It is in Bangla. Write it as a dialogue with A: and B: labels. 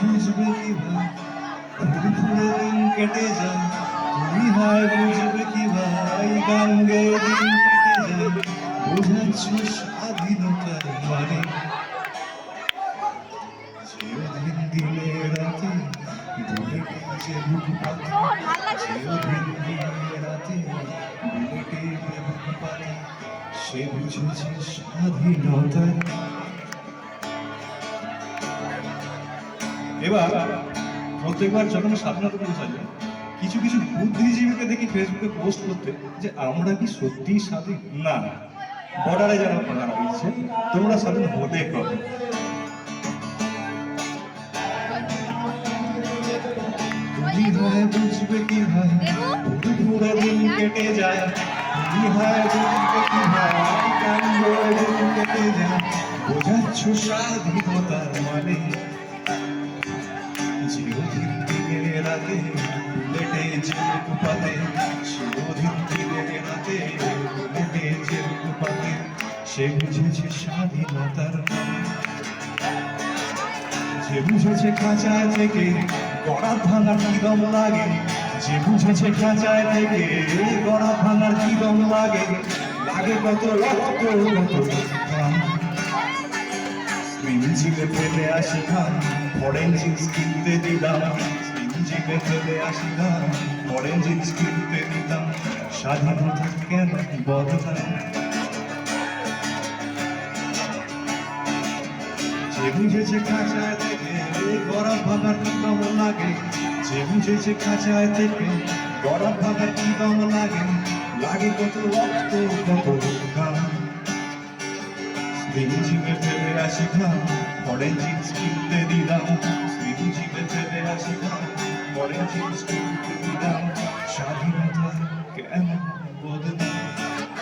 A: বুঝবে কি ভাই, ফুলে ফুলে দিন কেটে যায়। তুমি হয় বুঝবে কি ভাই, গান গেয়ে দিন কেটে যায়। বোঝাচ্ছ স্বাধীনতার মানে, চিরদিন দিনে রাতে বুলেটে যে বুক পাতে, চিরদিন দিনে রাতে বুলেটে যে বুক পাতে, সে বুঝেছে স্বাধীনতার। এবার প্রত্যেকবার যখন স্বাধীনতা দিবস আসে, কিছু কিছু বুদ্ধিজীবীকে দেখি ফেসবুকে পোস্ট করতে যে আমরা কি সত্যিই স্বাধীন। না, বর্ডারে যারা পাহারা দিচ্ছে, তোমরা স্বাধীন হতে কবে? তুমি হয় বুঝবে কি ভাই, পুরো পুরো দিন কেটে যায়। তুমি হয় বুঝবে কি ভাই, গান গেয়ে দিন কেটে যায়। বোঝাচ্ছ স্বাধীনতার মানে, চিরদিন দিনে রাতে বুলেটে যে বুক পাতে, চিরদিন দিনে রাতে বুলেটে যে বুক পাতে, সে বুঝেছে স্বাধীনতার মানে। যে বুঝেছে খাঁচায় থেকে গড়াত ভাঙার কি দম লাগে, যে বুঝেছে খাঁচায় থেকে গড়াত ভাঙার কি দম লাগে, লাগে কত রক্ত কত ঘাম। ইঞ্জিনে ফেলে আসি ঘাম, ফরেন জিন্স কিনতে দিলাম। ইঞ্জিনে ফেলে আসি ঘাম, ফরেন জিন্স কিনতে দিলাম। স্বাধীনতা কেন বদলাম? যে বুঝেছে খাঁচায় থেকে গড়াত ভাঙার কি দম লাগে, যে বুঝেছে খাঁচায় থেকে গড়াত ভাঙার কি দম লাগে, লাগে কত রক্ত কত ঘাম। ইঞ্জিনে ফেলে আসি ঘাম, ফরেন জিন্স কিনতে দিলাম। ইঞ্জিনে ফেলে আসি ঘাম, ফরেন জিন্স কিনতে দিলাম। স্বাধীনতা কেন বদলাম?